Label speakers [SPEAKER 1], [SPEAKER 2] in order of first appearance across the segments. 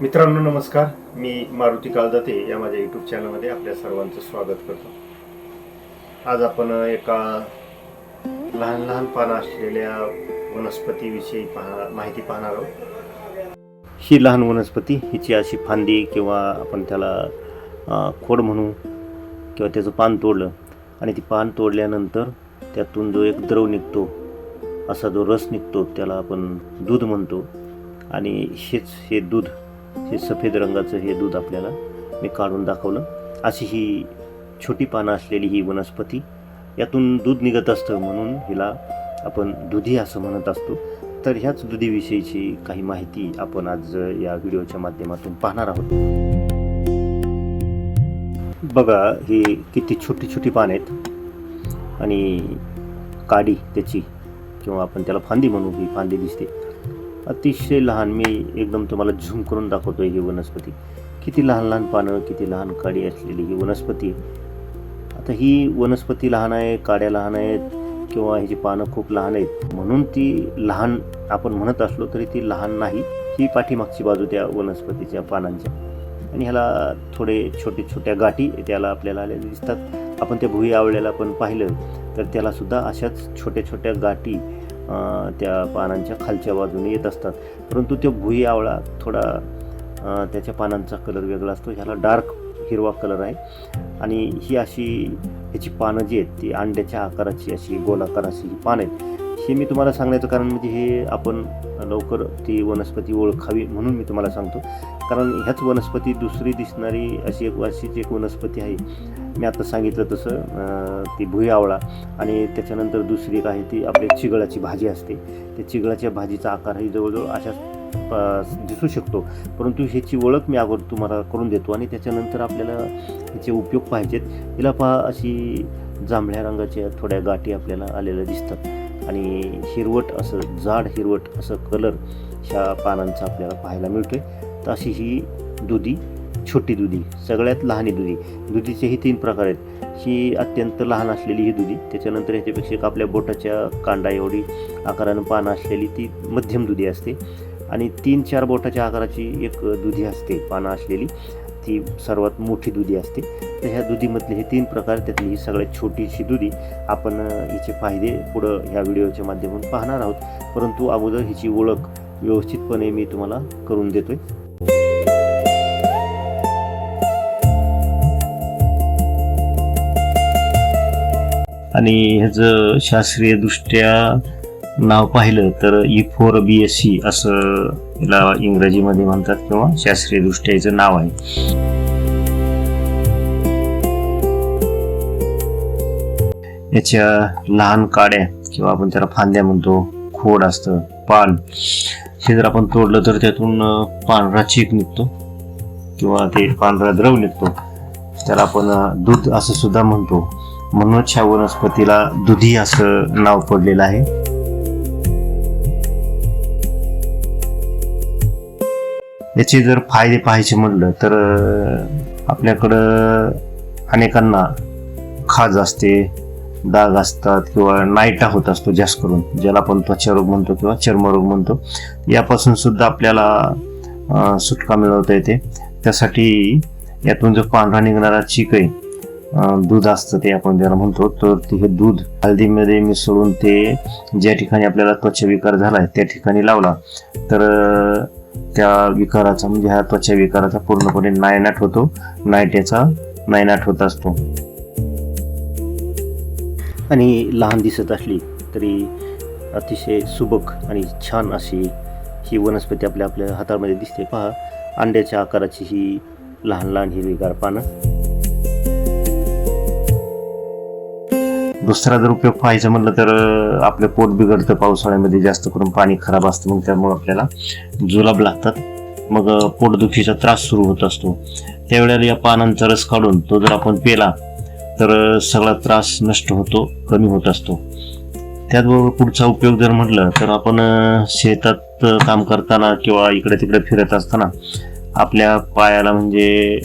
[SPEAKER 1] मित्रांनो नमस्कार. मी मारुती काळदाते या माझ्या यूट्यूब चॅनलमध्ये आपल्या सर्वांचं स्वागत करतो. आज आपण एका लहान लहान पानं असलेल्या वनस्पतीविषयी माहिती पाहणार आहोत. ही लहान वनस्पती, हिची अशी फांदी किंवा आपण त्याला खोड म्हणू किंवा त्याचं पान तोडलं आणि ती पान तोडल्यानंतर त्यातून जो एक द्रव निघतो, असा जो रस निघतो त्याला आपण दूध म्हणतो. आणि हे दूध, हे सफेद रंगाचं हे दूध आपल्याला मी काढून दाखवलं. अशी ही छोटी पानं असलेली ही वनस्पती, यातून दूध निघत असतं म्हणून हिला आपण दुधी असं म्हणत असतो. तर ह्याच दुधीविषयीची काही माहिती आपण आज या व्हिडिओच्या माध्यमातून पाहणार आहोत. बघा, ही किती छोटी छोटी पानं आहेत आणि काडी त्याची किंवा आपण त्याला फांदी म्हणू, ही फांदी दिसते अतिशय लहान. मी एकदम तुम्हाला झूम करून दाखवतोय ही वनस्पती. किती लहान लहान पानं, किती लहान काडी असलेली ही वनस्पती. आता ही वनस्पती लहान आहे, काड्या लहान आहेत किंवा ह्याची पानं खूप लहान आहेत म्हणून ती लहान आपण म्हणत असलो तरी ती लहान नाही. ही पाठीमागची बाजू त्या वनस्पतीच्या पानांच्या, आणि ह्याला थोडे छोटे छोट्या गाठी त्याला आपल्याला आलेल्या दिसतात. आपण त्या भुई आवळ्याला पण पाहिलं तर त्याला सुद्धा अशाच छोट्या छोट्या गाठी त्या पानांच्या खालच्या बाजूने येत असतात. परंतु तो भुई आवळा थोडा त्याच्या पानांचा कलर वेगळा असतो. ह्याला डार्क हिरवा कलर आहे. आणि ही अशी ह्याची पानं जी आहेत ती अंड्याच्या आकाराची अशी गोलाकार अशी ही पानं आहेत. हे मी तुम्हाला सांगण्याचं कारण म्हणजे हे आपण लवकर ती वनस्पती ओळखावी म्हणून मी तुम्हाला सांगतो. कारण ह्याच वनस्पती दुसरी दिसणारी अशीच एक वनस्पती आहे. मी आता सांगितलं तसं ती भुई आवळा, आणि त्याच्यानंतर दुसरी एक आहे ती आपल्या चिगळाची भाजी असते. त्या चिगळाच्या भाजीचा आकारही जवळजवळ अशा दिसू शकतो. परंतु ह्याची ओळख मी अगोदर तुम्हाला करून देतो आणि त्याच्यानंतर आपल्याला ह्याचे उपयोग पाहिजेत. हिला पहा, अशी जांभळ्या रंगाच्या थोड्या गाठी आपल्याला आलेल्या दिसतात आणि हिरवट असं जाड हिरवट असं कलर ह्या पानांचा आपल्याला पाहायला मिळतोय. तर अशी ही दुधी, छोटी दुधी, सगळ्यात लहान दुधी. दुधीचेही 3 प्रकार आहेत. ही अत्यंत लहान असलेली ही दुधी, त्याच्यानंतर ह्याच्यापेक्षा एक आपल्या बोटाच्या कांडा एवढी आकारानं पानं असलेली ती मध्यम दुधी असते, आणि 3-4 बोटाच्या आकाराची एक दुधी असते पानं असलेली, ती सर्वात मोठी दुधी असते. तर ह्या दुधीमधले हे 3 प्रकार, त्यातली ही सगळ्यात छोटीशी दुधी. आपण हिचे फायदे पुढं ह्या व्हिडिओच्या माध्यमातून पाहणार आहोत. परंतु अगोदर हिची ओळख व्यवस्थितपणे मी तुम्हाला करून देतोय. आणि ह्याचं शास्त्रीयदृष्ट्या नाव पाहिलं तर E4BSC असं याला इंग्रजीमध्ये म्हणतात किंवा शास्त्रीयदृष्ट्या याचं नाव आहे. याच्या लहान काड्या किंवा आपण त्याला फांद्या म्हणतो, खोड असतं, पान, हे जर आपण तोडलं तर त्यातून पांढरा चीक निघतो किंवा ते पांढरा द्रव निघतो. त्याला आपण दूध असं सुद्धा म्हणतो. म्हणूनच ह्या वनस्पतीला दुधी असं नाव पडलेलं आहे. याचे जर फायदे पाहायचे म्हटलं तर आपल्याकडं अनेकांना खाज असते, डाग असतात किंवा नायटा होत असतो जास्त करून, ज्याला आपण त्वचारोग म्हणतो किंवा चर्मरोग म्हणतो. यापासून सुद्धा आपल्याला सुटका मिळवता येते. त्यासाठी यातून जो पांढरा निघणारा चीक आहे, दूध असतं ते आपण ज्याला म्हणतो, तर हे दूध हळदीमध्ये मिसळून ते ज्या ठिकाणी आपल्याला त्वचा विकार झालाय त्या ठिकाणी लावला तर त्या विकाराचा म्हणजे ह्या त्वचा विकाराचा पूर्णपणे नायनाट होतो. नायट्याचा नायनाट होत असतो. आणि लहान दिसत असली तरी अतिशय सुबक आणि छान अशी ही वनस्पती आपल्या हातामध्ये दिसते. पहा, अंड्याच्या आकाराची ही लहान लहान हिरवीगार पानं. दुसरा जर उपयोग पाहायचा म्हटलं तर आपलं पोट बिघडतं पावसाळ्यामध्ये, जास्त करून पाणी खराब असतं, मग त्यामुळे आपल्याला जुलाब लागतात, मग पोटदुखीचा त्रास सुरू होत असतो. त्यावेळेला या पानांचा रस काढून तो जर आपण पेला तर सगळा त्रास नष्ट होतो, कमी होत असतो. त्याचबरोबर पुढचा उपयोग जर म्हटलं तर आपण शेतात काम करताना किंवा इकडे तिकडे फिरत असताना आपल्या पायाला म्हणजे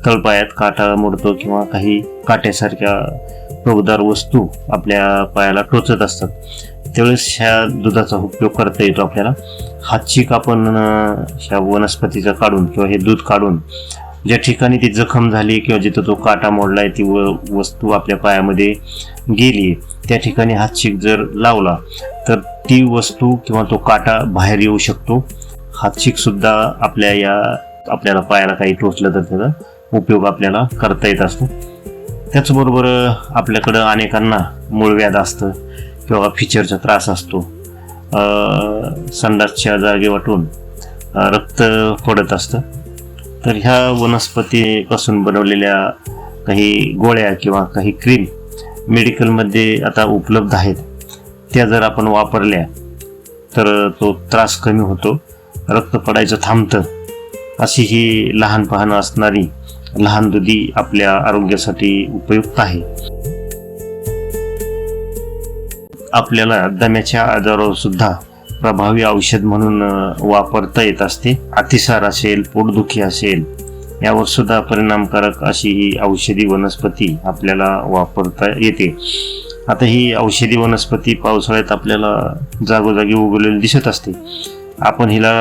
[SPEAKER 1] तळपायात काटा मोडतो किंवा काही काट्यासारख्या टोकदार वस्तू आपल्या पायाला टोचत असतात. त्यावेळेस ह्या दुधाचा उपयोग करता येतो आपल्याला. हातचीक आपण ह्या वनस्पतीचा काढून किंवा हे दूध काढून ज्या ठिकाणी ती जखम झाली किंवा जिथं तो काटा मोडलाय, ती वस्तू आपल्या पायामध्ये गेली, त्या ठिकाणी हातचीक जर लावला तर ती वस्तू किंवा तो काटा बाहेर येऊ शकतो. हातचीक सुद्धा आपल्याला पायाला काही टोचलं तर त्याचा उपयोग आपल्याला करता येत असतो. त्याचबरोबर आपल्याकडं अनेकांना मूळव्याध असतं किंवा फिचरचा त्रास असतो. संडासच्या जागे वाटून रक्त पडत असतं. तर ह्या वनस्पतीपासून बनवलेल्या काही गोळ्या किंवा काही क्रीम मेडिकलमध्ये आता उपलब्ध आहेत. त्या जर आपण वापरल्या तर तो त्रास कमी होतो, रक्त पडायचं थांबतं. अशी ही लहान पानं असणारी लहान दुधी आपल्या आरोग्यासाठी उपयुक्त आहे. आपल्याला दम्याच्या आजारावर सुद्धा प्रभावी औषध म्हणून वापरता येत असते. अतिसार असेल, पोटदुखी असेल, यावर सुद्धा परिणामकारक अशी ही औषधी वनस्पती आपल्याला वापरता येते. आता ही औषधी वनस्पती पावसाळ्यात आपल्याला जागोजागी उगवलेली दिसत असते. आपण हिला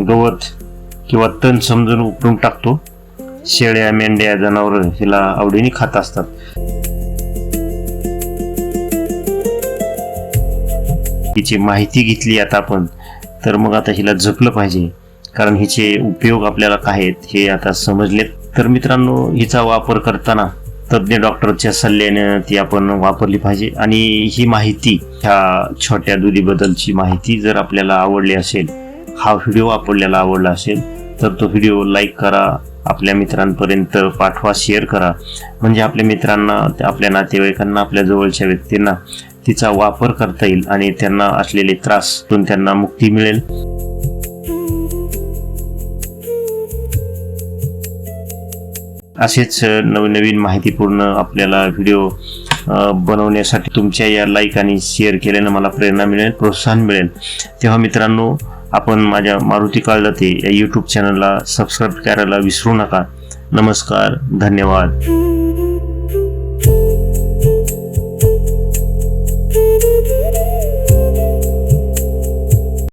[SPEAKER 1] गवत किंवा तण समजून उपटून टाकतो. शेळ्या, मेंढ्या, जनावरं हिला आवडीने खात असतात. हिची माहिती घेतली आता आपण, तर मग आता हिला जपलं पाहिजे, कारण हिचे उपयोग आपल्याला काय आहेत हे आता समजले. तर मित्रांनो, हिचा वापर करताना तज्ज्ञ डॉक्टरच्या सल्ल्याने ती आपण वापरली पाहिजे. आणि ही माहिती, ह्या छोट्या दुधीबद्दलची माहिती जर आपल्याला आवडली असेल, हा व्हिडिओ आपल्याला आवडला असेल, तर तो व्हिडिओ लाईक करा, आपल्या मित्रांपर्यंत पाठवा, शेअर करा. म्हणजे आपल्या मित्रांना, आपल्या नातेवाईकांना, आपल्या जवळच्या व्यक्तींना तिचा वापर करता येईल आणि त्यांना असलेले त्रासातून त्यांना मुक्ती मिळेल. असेच नवनवीन माहितीपूर्ण आपल्याला व्हिडिओ बनवण्यासाठी तुमच्या या लाईक आणि शेअर केल्यानं मला प्रेरणा मिळेल, प्रोत्साहन मिळेल. तेव्हा मित्रांनो, आपण माझ्या मारुती काळजाते या यूट्यूब चॅनलला सबस्क्राईब करायला विसरू नका. नमस्कार, धन्यवाद.